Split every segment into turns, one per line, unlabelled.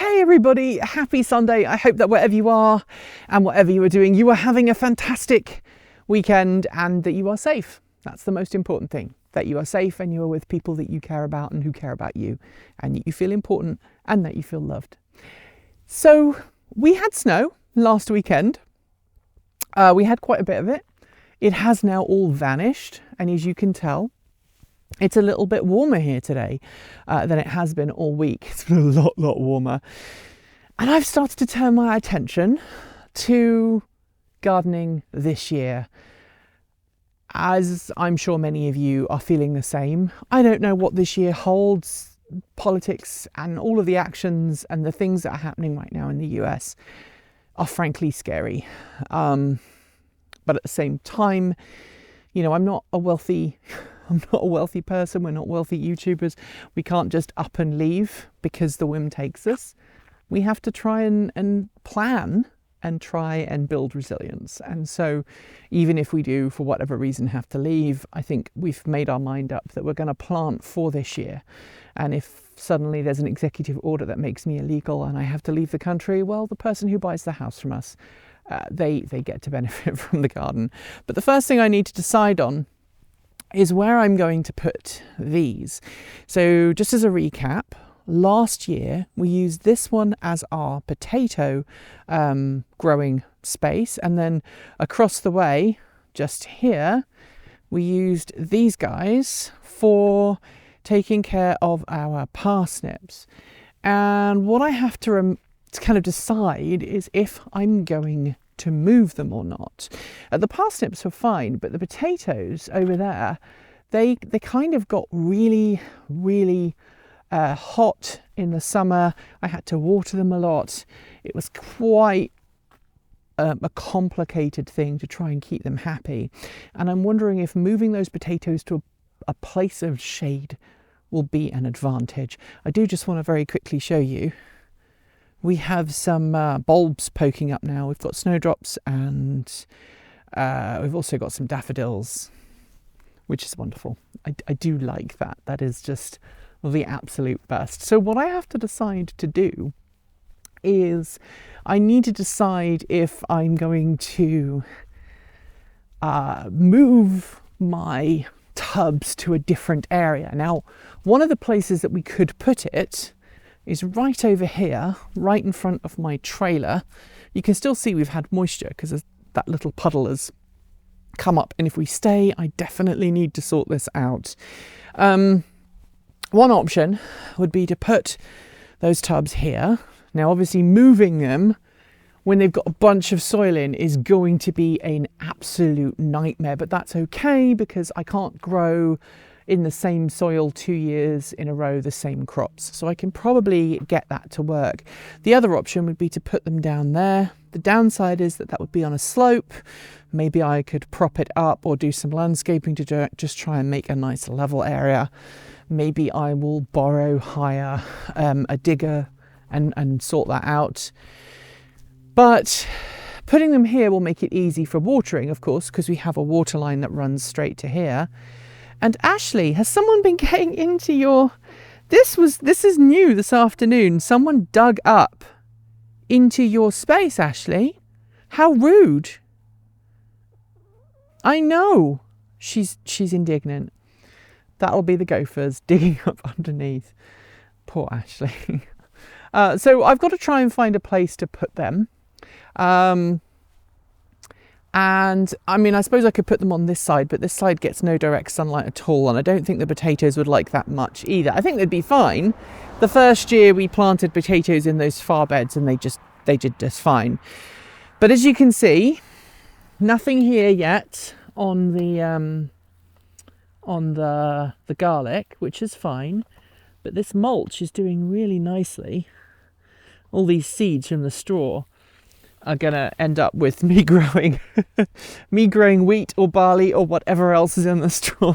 Hey everybody, happy Sunday. I hope that wherever you are and whatever you are doing, you are having a fantastic weekend and that you are safe. That's the most important thing, that you are safe and you are with people that you care about and who care about you, and that you feel important and that you feel loved. So we had snow last weekend. We had quite a bit of it. It has now all vanished, and as you can tell, it's a little bit warmer here today than it has been all week. It's been a lot warmer. And I've started to turn my attention to gardening this year. As I'm sure many of you are feeling the same. I don't know what this year holds. Politics and all of the actions and the things that are happening right now in the US are frankly scary. But at the same time, you know, I'm not a wealthy person. We're not wealthy YouTubers. We can't just up and leave because the whim takes us. We have to try and plan and try and build resilience. And so even if we do, for whatever reason, have to leave, I think we've made our mind up that we're going to plant for this year. And if suddenly there's an executive order that makes me illegal and I have to leave the country, well, the person who buys the house from us, they get to benefit from the garden. But the first thing I need to decide on is where I'm going to put these. So just as a recap, last year we used this one as our potato growing space, and then across the way, just here, we used these guys for taking care of our parsnips. And what I have to kind of decide is if I'm going to move them or not. The parsnips were fine, but the potatoes over there, they kind of got really hot in the summer. I had to water them a lot. It was quite a complicated thing to try and keep them happy. And I'm wondering if moving those potatoes to a place of shade will be an advantage. I do just want to very quickly show you. We have some bulbs poking up now. We've got snowdrops and we've also got some daffodils, which is wonderful. I do like that. That is just the absolute best. So what I have to decide to do is I need to decide if I'm going to move my tubs to a different area. Now, one of the places that we could put it is right over here, right in front of my trailer. You can still see we've had moisture because that little puddle has come up. And if we stay, I definitely need to sort this out. One option would be to put those tubs here. Now, obviously moving them when they've got a bunch of soil in is going to be an absolute nightmare, but that's okay because I can't grow in the same soil 2 years in a row the same crops, so I can probably get that to work. The other option would be to put them down there. The downside is that would be on a slope. Maybe I could prop it up or do some landscaping to just try and make a nice level area. Maybe I will hire a digger and sort that out. But putting them here will make it easy for watering, of course, because we have a water line that runs straight to here. And Ashley, has someone been getting into your... This is new this afternoon. Someone dug up into your space, Ashley. How rude. I know. She's indignant. That'll be the gophers digging up underneath. Poor Ashley. So I've got to try and find a place to put them. And I mean, I suppose I could put them on this side, but this side gets no direct sunlight at all, and I don't think the potatoes would like that much either. I think they'd be fine. The first year we planted potatoes in those far beds and they did just fine. But as you can see, nothing here yet on the garlic, which is fine, but this mulch is doing really nicely. All these seeds from the straw are gonna end up with me growing wheat or barley or whatever else is in the straw.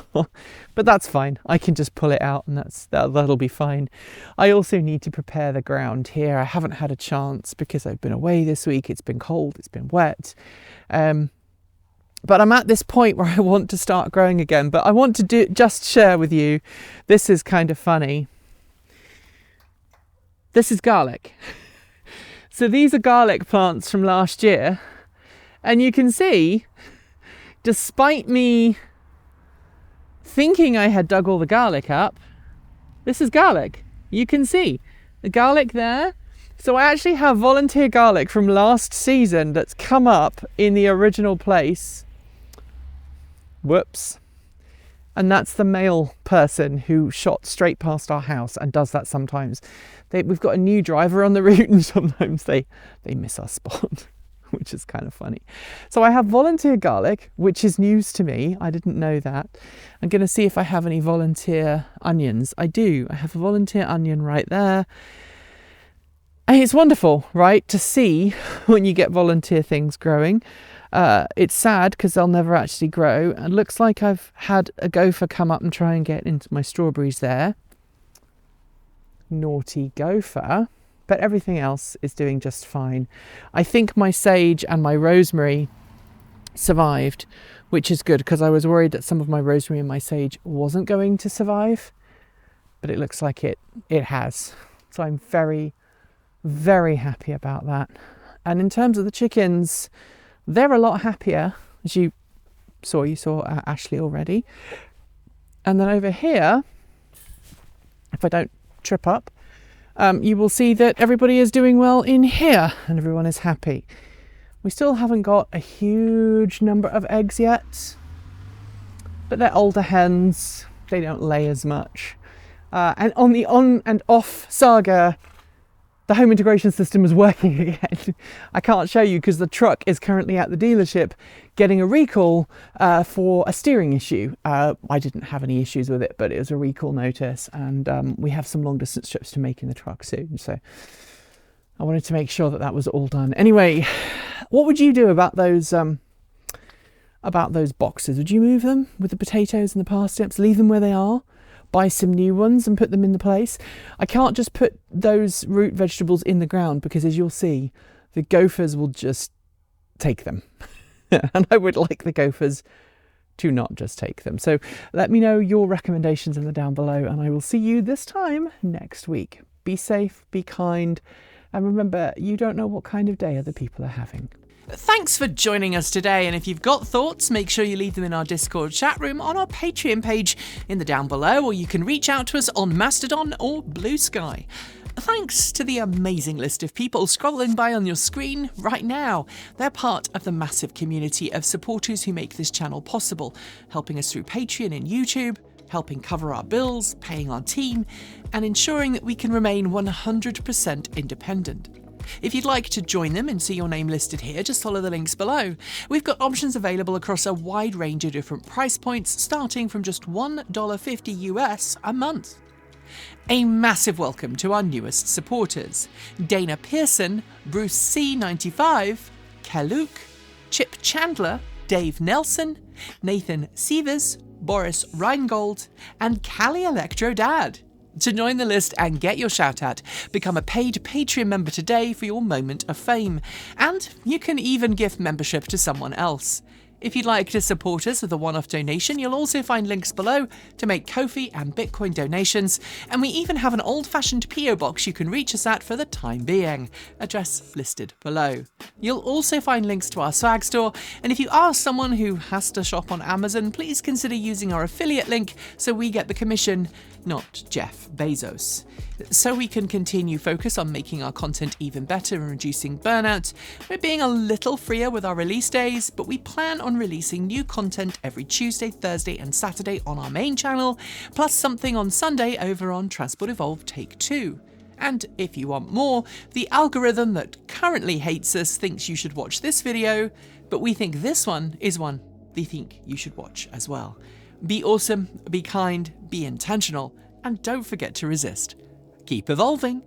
But that's fine. I can just pull it out and that'll be fine. I also need to prepare the ground here. I haven't had a chance because I've been away this week. It's been cold, it's been wet. But I'm at this point where I want to start growing again. But I want to just share with you, this is kind of funny. This is garlic. So these are garlic plants from last year. And you can see, despite me thinking I had dug all the garlic up, this is garlic. You can see the garlic there. So I actually have volunteer garlic from last season that's come up in the original place. Whoops. And that's the male person who shot straight past our house and does that sometimes. We've got a new driver on the route and sometimes they miss our spot, which is kind of funny. So I have volunteer garlic, which is news to me. I didn't know that. I'm going to see if I have any volunteer onions. I do. I have a volunteer onion right there. And it's wonderful, right, to see when you get volunteer things growing. It's sad because they'll never actually grow. It looks like I've had a gopher come up and try and get into my strawberries there. Naughty gopher. But everything else is doing just fine. I think my sage and my rosemary survived, which is good because I was worried that some of my rosemary and my sage wasn't going to survive. But it looks like it has. So I'm very, very happy about that. And in terms of the chickens, they're a lot happier, as you saw Ashley already. And then over here, if I don't trip up, you will see that everybody is doing well in here and everyone is happy. We still haven't got a huge number of eggs yet, but they're older hens. They don't lay as much. And on the on and off saga, the home integration system is working again. I can't show you because the truck is currently at the dealership getting a recall for a steering issue. I didn't have any issues with it, but it was a recall notice, and we have some long distance trips to make in the truck soon. So I wanted to make sure that that was all done. Anyway, what would you do about those boxes? Would you move them with the potatoes and the parsnips, leave them where they are? Buy some new ones and put them in the place. I can't just put those root vegetables in the ground because, as you'll see, the gophers will just take them. And I would like the gophers to not just take them. So let me know your recommendations in the down below, and I will see you this time next week. Be safe, be kind, and remember, you don't know what kind of day other people are having.
Thanks for joining us today, and if you've got thoughts, make sure you leave them in our Discord chat room on our Patreon page in the down below, or you can reach out to us on Mastodon or Blue Sky. Thanks to the amazing list of people scrolling by on your screen right now. They're part of the massive community of supporters who make this channel possible, helping us through Patreon and YouTube, helping cover our bills, paying our team, and ensuring that we can remain 100% independent. If you'd like to join them and see your name listed here, just follow the links below. We've got options available across a wide range of different price points, starting from just $1.50 US a month. A massive welcome to our newest supporters: Dana Pearson, Bruce C95, Kaluk, Chip Chandler, Dave Nelson, Nathan Sievers, Boris Reingold, and Callie Electro Dad. To join the list and get your shout out, become a paid Patreon member today for your moment of fame. And you can even gift membership to someone else. If you'd like to support us with a one-off donation, you'll also find links below to make Ko-fi and Bitcoin donations, and we even have an old-fashioned PO box you can reach us at for the time being, address listed below. You'll also find links to our swag store, and if you are someone who has to shop on Amazon, please consider using our affiliate link so we get the commission, not Jeff Bezos. So we can continue focus on making our content even better and reducing burnout. We're being a little freer with our release days, but we plan on releasing new content every Tuesday, Thursday and Saturday on our main channel, plus something on Sunday over on Transport Evolved Take 2. And if you want more, the algorithm that currently hates us thinks you should watch this video, but we think this one is one they think you should watch as well. Be awesome, be kind, be intentional, and don't forget to resist. Keep evolving.